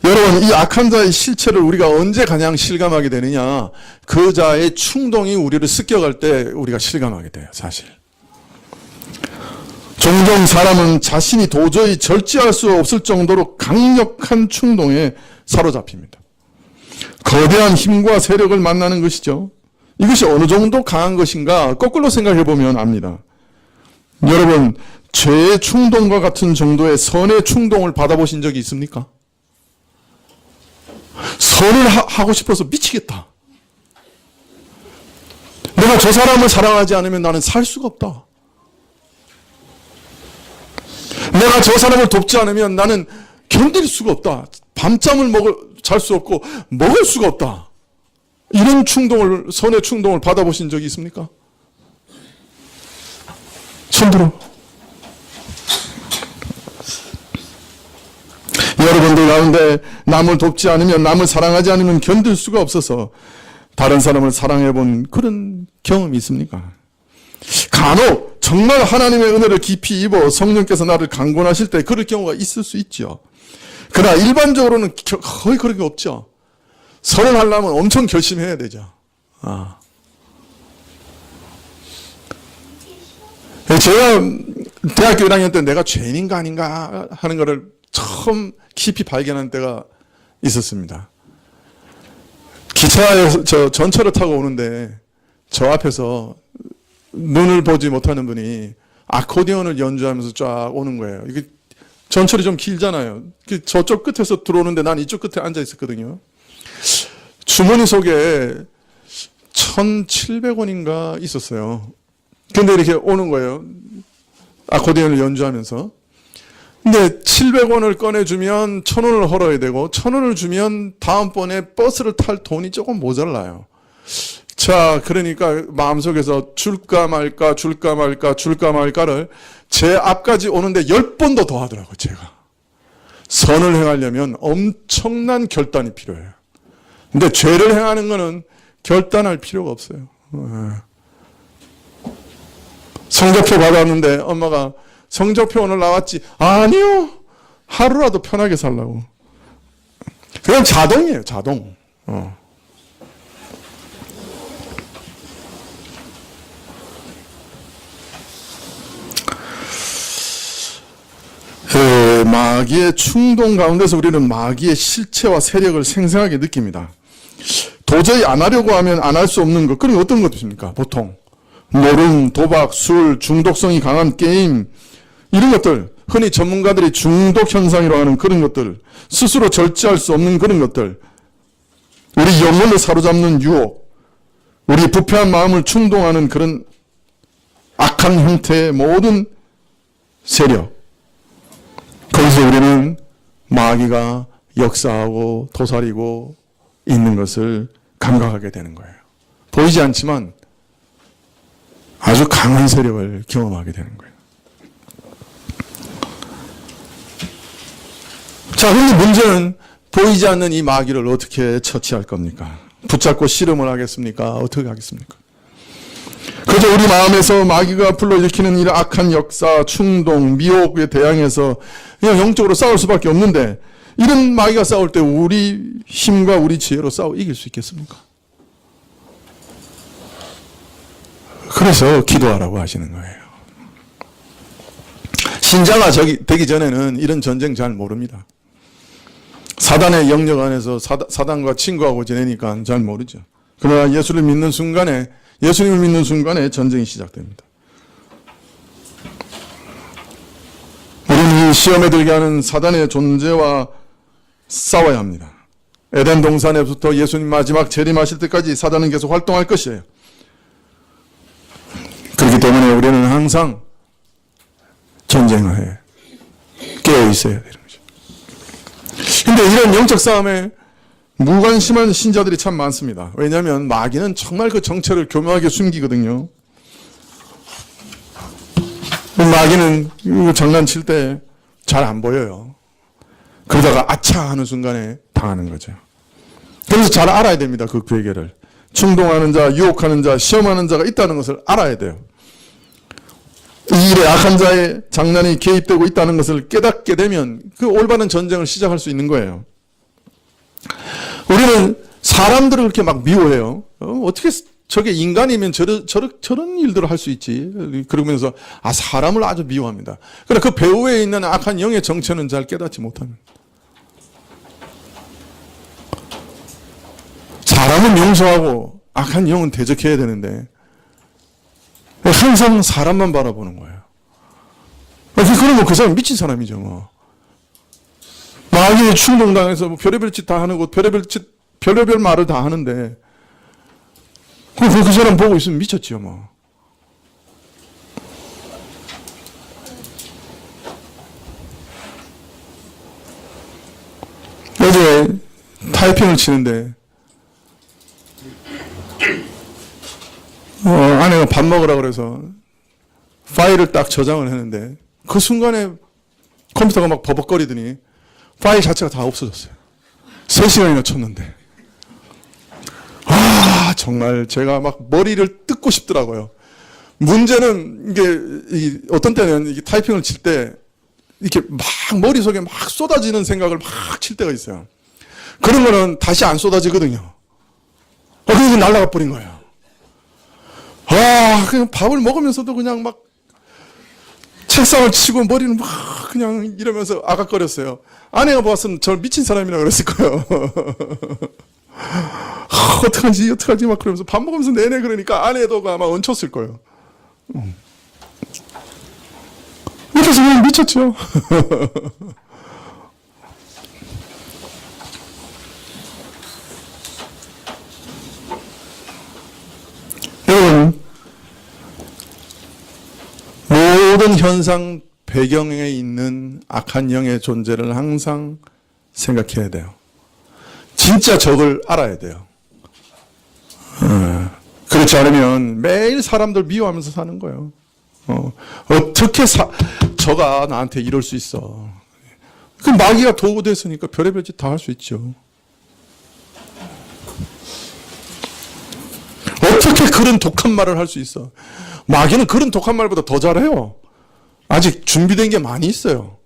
여러분, 이 악한 자의 실체를 우리가 언제 가장 실감하게 되느냐? 그 자의 충동이 우리를 습격할 때 우리가 실감하게 돼요, 사실. 종종 사람은 자신이 도저히 절제할 수 없을 정도로 강력한 충동에 사로잡힙니다. 거대한 힘과 세력을 만나는 것이죠. 이것이 어느 정도 강한 것인가 거꾸로 생각해 보면 압니다. 여러분, 죄의 충동과 같은 정도의 선의 충동을 받아보신 적이 있습니까? 선을 하고 싶어서 미치겠다. 내가 저 사람을 사랑하지 않으면 나는 살 수가 없다. 내가 저 사람을 돕지 않으면 나는 견딜 수가 없다. 밤잠을 잘 수 없고 먹을 수가 없다. 이런 충동을, 선의 충동을 받아보신 적이 있습니까? 손들어. 여러분들 가운데 남을 돕지 않으면, 남을 사랑하지 않으면 견딜 수가 없어서 다른 사람을 사랑해 본 그런 경험이 있습니까? 간혹 정말 하나님의 은혜를 깊이 입어 성령께서 나를 강권하실 때 그럴 경우가 있을 수 있죠. 그러나 일반적으로는 거의 그런 게 없죠. 선을 하려면 엄청 결심해야 되죠. 제가 대학교 1학년 때 내가 죄인인가 아닌가 하는 거를 처음 깊이 발견한 때가 있었습니다. 기차에서 전철을 타고 오는데 저 앞에서 눈을 보지 못하는 분이 아코디언을 연주하면서 쫙 오는 거예요. 이게 전철이 좀 길잖아요. 저쪽 끝에서 들어오는데 난 이쪽 끝에 앉아 있었거든요. 주머니 속에 1,700원인가 있었어요. 근데 이렇게 오는 거예요. 아코디언을 연주하면서. 근데 700원을 꺼내주면 1,000원을 헐어야 되고 1,000원을 주면 다음번에 버스를 탈 돈이 조금 모자라요. 자, 그러니까 마음속에서 줄까 말까 말까를 제 앞까지 오는데 10번도 더 하더라고요, 제가. 선을 행하려면 엄청난 결단이 필요해요. 근데 죄를 행하는 거는 결단할 필요가 없어요. 성적표 받았는데 엄마가 성적표 오늘 나왔지? 아니요. 하루라도 편하게 살라고. 그냥 자동이에요, 자동. 마귀의 충동 가운데서 우리는 마귀의 실체와 세력을 생생하게 느낍니다. 도저히 안 하려고 하면 안 할 수 없는 것. 그럼 어떤 것입니까? 보통 노름, 도박, 술, 중독성이 강한 게임, 이런 것들, 흔히 전문가들이 중독 현상이라고 하는 그런 것들, 스스로 절제할 수 없는 그런 것들, 우리 영혼을 사로잡는 유혹, 우리 부패한 마음을 충동하는 그런 악한 형태의 모든 세력, 거기서 우리는 마귀가 역사하고 도사리고 있는 것을 감각하게 되는 거예요. 보이지 않지만 아주 강한 세력을 경험하게 되는 거예요. 자, 그런데 문제는 보이지 않는 이 마귀를 어떻게 처치할 겁니까? 붙잡고 씨름을 하겠습니까? 어떻게 하겠습니까? 그저 우리 마음에서 마귀가 불러일으키는 이런 악한 역사, 충동, 미혹에 대항해서 그냥 영적으로 싸울 수밖에 없는데, 이런 마귀가 싸울 때 우리 힘과 우리 지혜로 싸워 이길 수 있겠습니까? 그래서 기도하라고 하시는 거예요. 신자가 되기 전에는 이런 전쟁 잘 모릅니다. 사단의 영역 안에서 사단과 친구하고 지내니까 잘 모르죠. 그러나 예수님을 믿는 순간에 전쟁이 시작됩니다. 우리는 이 시험에 들게 하는 사단의 존재와 싸워야 합니다. 에덴 동산에부터 예수님 마지막 재림하실 때까지 사단은 계속 활동할 것이에요. 그렇기 때문에 우리는 항상 전쟁하에 깨어 있어야 되는 거죠. 근데 이런 영적 싸움에 무관심한 신자들이 참 많습니다. 왜냐하면 마귀는 정말 그 정체를 교묘하게 숨기거든요. 마귀는 장난칠 때 잘 안 보여요. 그러다가 아차 하는 순간에 당하는 거죠. 그래서 잘 알아야 됩니다. 그 괴계를. 충동하는 자, 유혹하는 자, 시험하는 자가 있다는 것을 알아야 돼요. 이 일에 악한 자의 장난이 개입되고 있다는 것을 깨닫게 되면 그 올바른 전쟁을 시작할 수 있는 거예요. 우리는 사람들을 그렇게 막 미워해요. 어떻게 저게 인간이면 저런 일들을 할 수 있지. 그러면서 사람을 아주 미워합니다. 그러나 그 배후에 있는 악한 영의 정체는 잘 깨닫지 못합니다. 사람은 용서하고 악한 영은 대적해야 되는데 항상 사람만 바라보는 거예요. 그러면 그 사람 미친 사람이죠. 뭐. 마귀에 충동당해서 별의별 짓 다 하는 곳, 별의별 말을 다 하는데 그 사람 보고 있으면 미쳤지요. 뭐. 어제 타이핑을 치는데 아내가 밥 먹으라 그래서 파일을 딱 저장을 했는데 그 순간에 컴퓨터가 막 버벅거리더니 파일 자체가 다 없어졌어요. 3시간이나 쳤는데. 정말 제가 막 머리를 뜯고 싶더라고요. 문제는 이게 어떤 때는 이게 타이핑을 칠 때 이렇게 막 머릿속에 막 쏟아지는 생각을 막 칠 때가 있어요. 그런 거는 다시 안 쏟아지거든요. 그래서 날아가 버린 거예요. 그냥 밥을 먹으면서도 그냥 막 책상을 치고 머리는 막 그냥 이러면서 아각거렸어요. 아내가 보았으면 저를 미친 사람이라 그랬을 거예요. 어떡하지 막 그러면서 밥 먹으면서 내내 그러니까 아내도 아마 얹혔을 거예요. 그래서 그냥 미쳤죠. 여러분, 모든 현상 배경에 있는 악한 영의 존재를 항상 생각해야 돼요. 진짜 적을 알아야 돼요. 그렇지 않으면 매일 사람들 미워하면서 사는 거예요. 어떻게 저가 나한테 이럴 수 있어. 그 마귀가 도구 됐으니까 별의별 짓 다 할 수 있죠. 어떻게 그런 독한 말을 할 수 있어. 마귀는 그런 독한 말보다 더 잘해요. 아직 준비된 게 많이 있어요.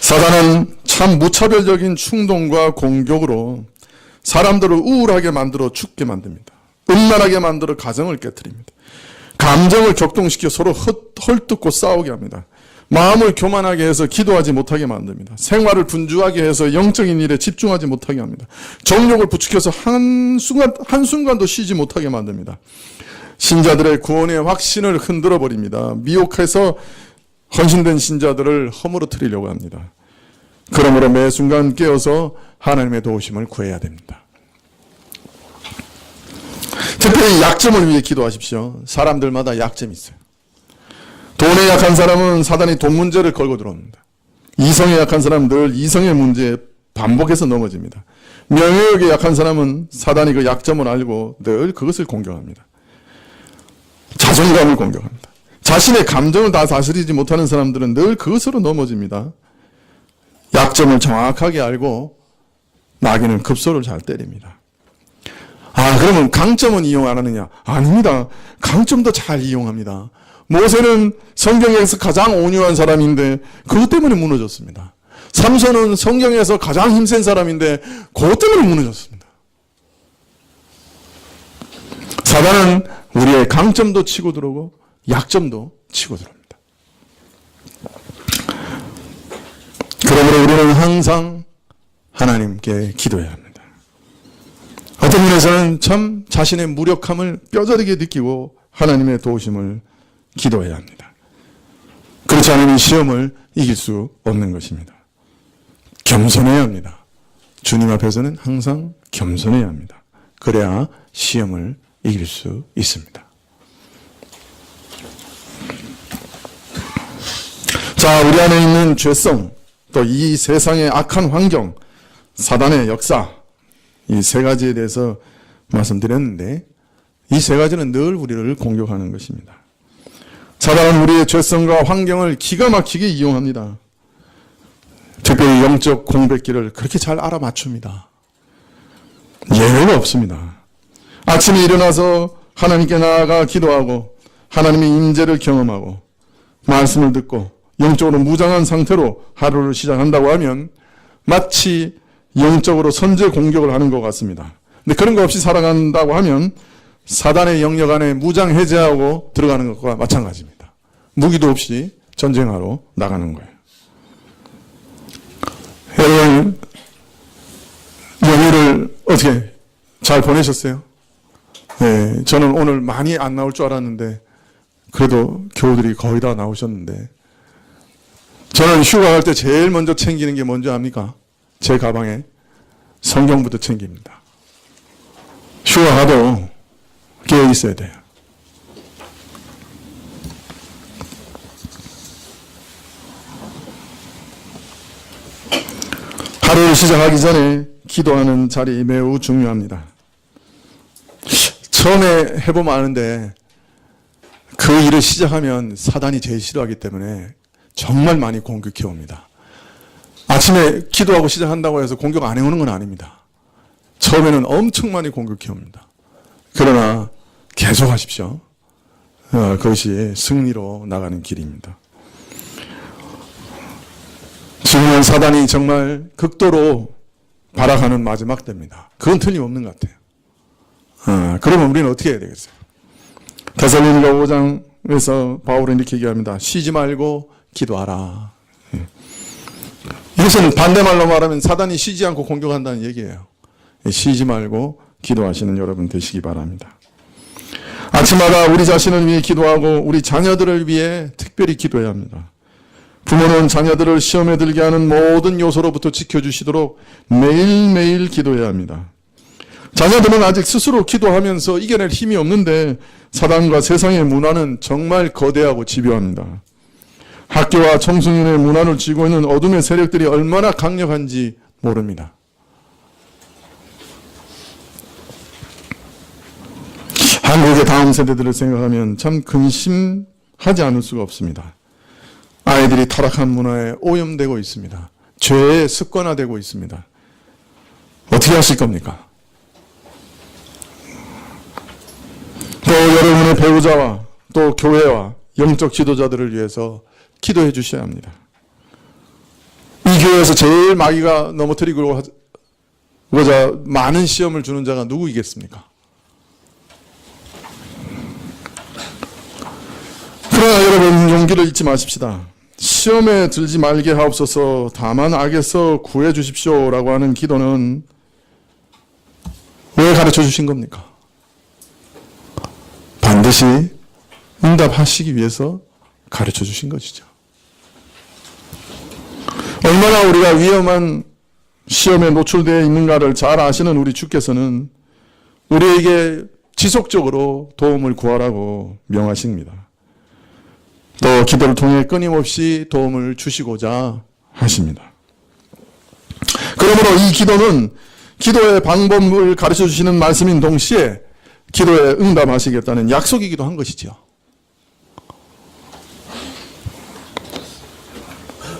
사단은 참 무차별적인 충동과 공격으로 사람들을 우울하게 만들어 죽게 만듭니다. 음란하게 만들어 가정을 깨트립니다. 감정을 격동시켜 서로 헐뜯고 싸우게 합니다. 마음을 교만하게 해서 기도하지 못하게 만듭니다. 생활을 분주하게 해서 영적인 일에 집중하지 못하게 합니다. 정욕을 부추겨서 한순간도 쉬지 못하게 만듭니다. 신자들의 구원의 확신을 흔들어 버립니다. 미혹해서 헌신된 신자들을 허물어뜨리려고 합니다. 그러므로 매 순간 깨어서 하나님의 도우심을 구해야 됩니다. 특별히 약점을 위해 기도하십시오. 사람들마다 약점이 있어요. 돈에 약한 사람은 사단이 돈 문제를 걸고 들어옵니다. 이성에 약한 사람은 늘 이성의 문제에 반복해서 넘어집니다. 명예욕에 약한 사람은 사단이 그 약점을 알고 늘 그것을 공격합니다. 자존감을 공격합니다. 자신의 감정을 다 다스리지 못하는 사람들은 늘 그것으로 넘어집니다. 약점을 정확하게 알고 마귀는 급소를 잘 때립니다. 그러면 강점은 이용 안 하느냐? 아닙니다. 강점도 잘 이용합니다. 모세는 성경에서 가장 온유한 사람인데 그것 때문에 무너졌습니다. 삼손은 성경에서 가장 힘센 사람인데 그것 때문에 무너졌습니다. 사단은 우리의 강점도 치고 들어오고 약점도 치고 들어옵니다. 그러므로 우리는 항상 하나님께 기도해야 합니다. 어떤 면에서는 참 자신의 무력함을 뼈저리게 느끼고 하나님의 도우심을 기도해야 합니다. 그렇지 않으면 시험을 이길 수 없는 것입니다. 겸손해야 합니다. 주님 앞에서는 항상 겸손해야 합니다. 그래야 시험을 이길 수 있습니다. 자, 우리 안에 있는 죄성, 또 이 세상의 악한 환경, 사단의 역사, 이 세 가지에 대해서 말씀드렸는데 이 세 가지는 늘 우리를 공격하는 것입니다. 사단은 우리의 죄성과 환경을 기가 막히게 이용합니다. 특별히 영적 공백기를 그렇게 잘 알아맞춥니다. 예외가 없습니다. 아침에 일어나서 하나님께 나아가 기도하고 하나님의 임재를 경험하고 말씀을 듣고 영적으로 무장한 상태로 하루를 시작한다고 하면 마치 영적으로 선제 공격을 하는 것 같습니다. 근데 그런 거 없이 살아간다고 하면 사단의 영역 안에 무장 해제하고 들어가는 것과 마찬가지입니다. 무기도 없이 전쟁하러 나가는 거예요. 여러분, 연휴를 어떻게 잘 보내셨어요? 네, 저는 오늘 많이 안 나올 줄 알았는데 그래도 교우들이 거의 다 나오셨는데 저는 휴가 갈 때 제일 먼저 챙기는 게 뭔지 압니까? 제 가방에 성경부터 챙깁니다. 휴가 가도 깨어 있어야 돼요. 하루를 시작하기 전에 기도하는 자리 매우 중요합니다. 처음에 해보면 아는데 그 일을 시작하면 사단이 제일 싫어하기 때문에 정말 많이 공격해 옵니다. 아침에 기도하고 시작한다고 해서 공격 안 해오는 건 아닙니다. 처음에는 엄청 많이 공격해 옵니다. 그러나 계속 하십시오. 그것이 승리로 나가는 길입니다. 지금은 사단이 정말 극도로 발악하는 마지막 때입니다. 그건 틀림없는 것 같아요. 그러면 우리는 어떻게 해야 되겠어요? 데살로니가 5장에서 바울은 이렇게 얘기합니다. 쉬지 말고 기도하라. 이것은 반대말로 말하면 사단이 쉬지 않고 공격한다는 얘기예요. 쉬지 말고 기도하시는 여러분 되시기 바랍니다. 아침마다 우리 자신을 위해 기도하고 우리 자녀들을 위해 특별히 기도해야 합니다. 부모는 자녀들을 시험에 들게 하는 모든 요소로부터 지켜주시도록 매일매일 기도해야 합니다. 자녀들은 아직 스스로 기도하면서 이겨낼 힘이 없는데 사단과 세상의 문화는 정말 거대하고 집요합니다. 학교와 청소년의 문화를 쥐고 있는 어둠의 세력들이 얼마나 강력한지 모릅니다. 한국의 다음 세대들을 생각하면 참 근심하지 않을 수가 없습니다. 아이들이 타락한 문화에 오염되고 있습니다. 죄에 습관화되고 있습니다. 어떻게 하실 겁니까? 또 여러분의 배우자와 또 교회와 영적 지도자들을 위해서 기도해 주셔야 합니다. 이 교회에서 제일 마귀가 넘어뜨리고자 많은 시험을 주는 자가 누구이겠습니까? 그러나 여러분 용기를 잊지 마십시다. 시험에 들지 말게 하옵소서 다만 악에서 구해 주십시오라고 하는 기도는 왜 가르쳐 주신 겁니까? 반드시 응답하시기 위해서 가르쳐 주신 것이죠. 얼마나 우리가 위험한 시험에 노출되어 있는가를 잘 아시는 우리 주께서는 우리에게 지속적으로 도움을 구하라고 명하십니다. 또 기도를 통해 끊임없이 도움을 주시고자 하십니다. 그러므로 이 기도는 기도의 방법을 가르쳐 주시는 말씀인 동시에 기도에 응답하시겠다는 약속이기도 한 것이죠.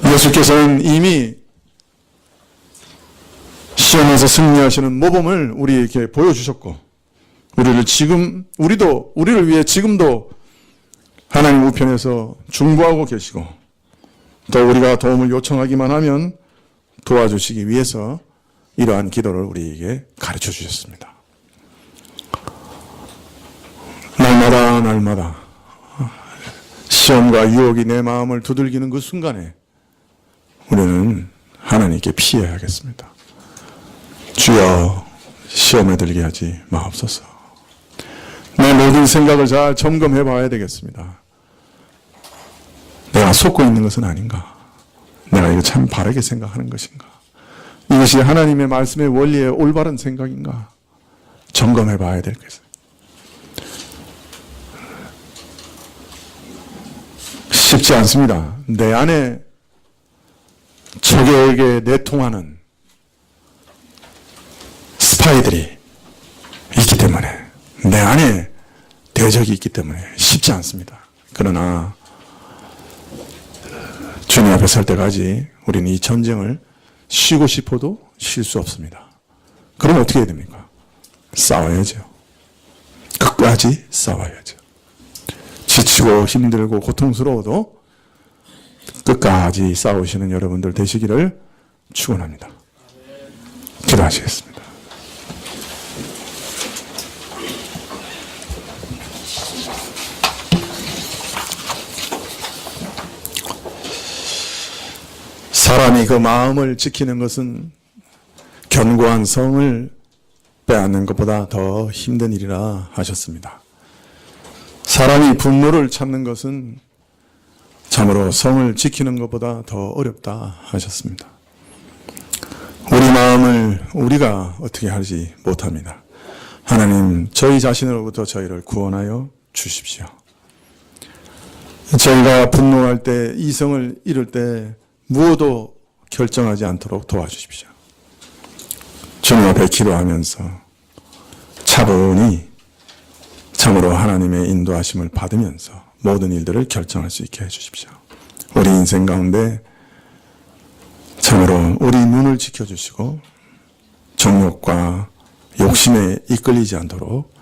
예수께서는 이미 시험에서 승리하시는 모범을 우리에게 보여주셨고, 우리를 위해 지금도 하나님 우편에서 중보하고 계시고, 또 우리가 도움을 요청하기만 하면 도와주시기 위해서 이러한 기도를 우리에게 가르쳐 주셨습니다. 날마다 시험과 유혹이 내 마음을 두들기는 그 순간에 우리는 하나님께 피해야겠습니다. 주여 시험에 들게 하지 마옵소서. 내 모든 생각을 잘 점검해 봐야 되겠습니다. 내가 속고 있는 것은 아닌가? 내가 이거 참 바르게 생각하는 것인가? 이것이 하나님의 말씀의 원리에 올바른 생각인가? 점검해 봐야 되겠어요. 쉽지 않습니다. 내 안에 적에게 내통하는 스파이들이 있기 때문에, 내 안에 대적이 있기 때문에 쉽지 않습니다. 그러나 주님 앞에 설 때까지 우리는 이 전쟁을 쉬고 싶어도 쉴 수 없습니다. 그럼 어떻게 해야 됩니까? 싸워야죠. 끝까지 싸워야죠. 지치고 힘들고 고통스러워도 끝까지 싸우시는 여러분들 되시기를 축원합니다. 기도하시겠습니다. 사람이 그 마음을 지키는 것은 견고한 성을 빼앗는 것보다 더 힘든 일이라 하셨습니다. 사람이 분노를 참는 것은 참으로 성을 지키는 것보다 더 어렵다 하셨습니다. 우리 마음을 우리가 어떻게 하지 못합니다. 하나님, 저희 자신으로부터 저희를 구원하여 주십시오. 저희가 분노할 때, 이성을 잃을 때 무엇도 결정하지 않도록 도와주십시오. 주님 앞에 기도하면서 차분히 참으로 하나님의 인도하심을 받으면서 모든 일들을 결정할 수 있게 해주십시오. 우리 인생 가운데 참으로 우리 눈을 지켜주시고 정욕과 욕심에 이끌리지 않도록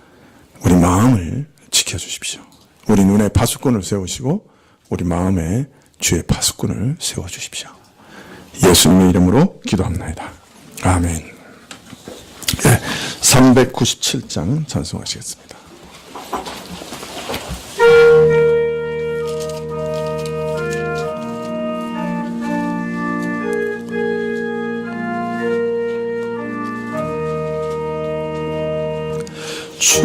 우리 마음을 지켜주십시오. 우리 눈에 파수꾼을 세우시고 우리 마음에 주의 파수꾼을 세워주십시오. 예수님의 이름으로 기도합니다. 아멘. 397장 찬송하시겠습니다. 주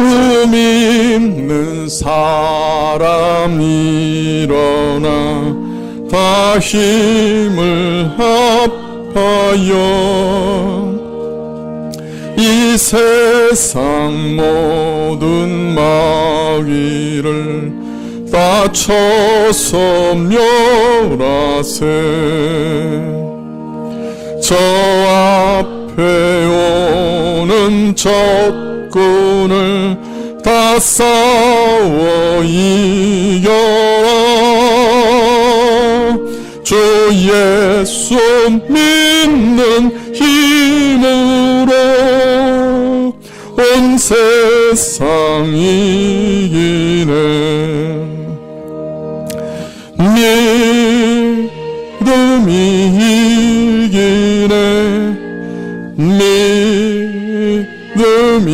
믿는 사람 일어나 다 힘을 합하여 이 세상 모든 마귀를 다 쳐서 멸하세. 저 앞에 오는 적군을 다 싸워 이겨라. 주 예수 믿는 힘으로 온 세상 이기네. 믿음이 이기네. 믿음이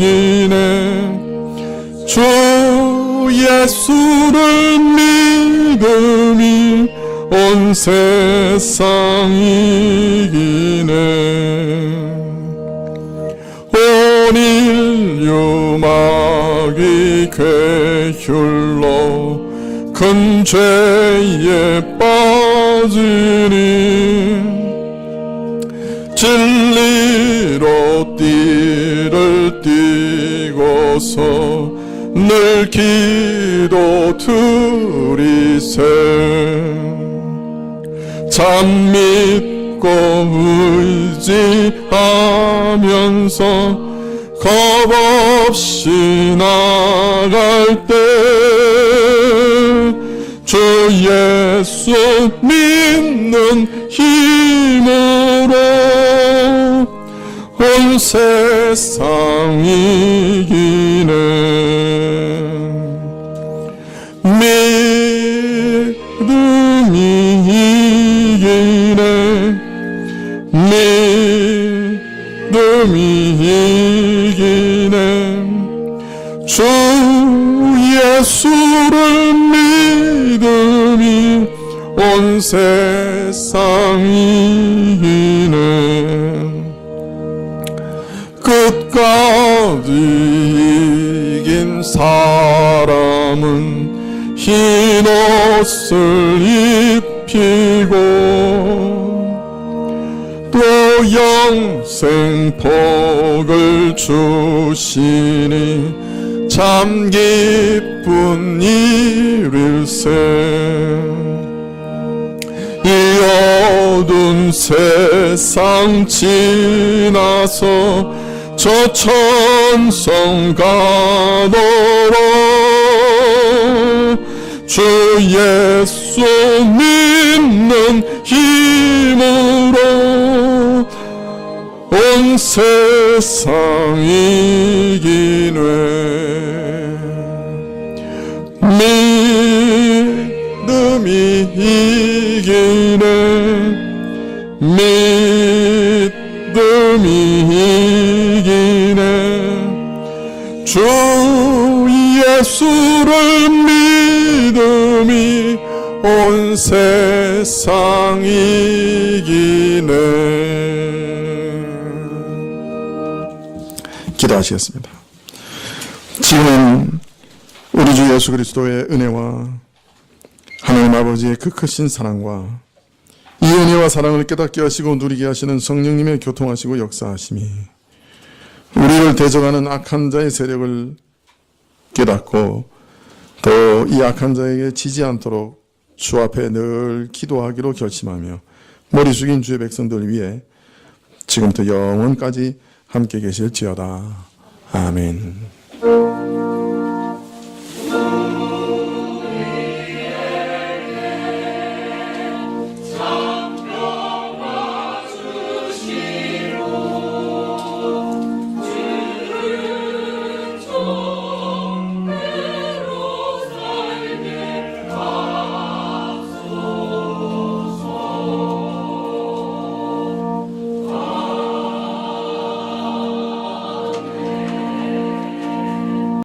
이기네. 주 예수를 믿음이 온 세상 이기네. 온 인류 마귀 괴휼로 큰 죄에 빠지니 진리로 띠를 띠고서 늘 기도 드리세. 참 믿고 의지하면서 겁없이 나갈 때 주 예수 믿는 힘으로 온 세상 이기네. 믿음이 이기네. 믿음이 이기네. 주 예수를 믿음이 온 세상 이기네. 끝까지 이긴 사람은 흰 옷을 입히고 또 영생 복을 주시니 참 기쁜 일일세. 이 어두운 세상 지나서 저 천성 가도록 주 예수 믿는 힘으로 온 세상 이기네. 믿음이 이기네. 믿음이 이기네. 주 예수를 믿음이 온 세상 이기네. 기도하시겠습니다. 지금 우리 주 예수 그리스도의 은혜와 하나님 아버지의 그 크신 사랑과 이 은혜와 사랑을 깨닫게 하시고 누리게 하시는 성령님의 교통하시고 역사하심이 우리를 대적하는 악한 자의 세력을 깨닫고 또 이 악한 자에게 지지 않도록 주 앞에 늘 기도하기로 결심하며 머리 숙인 주의 백성들 위해 지금부터 영원까지 함께 계실지어다. 아멘.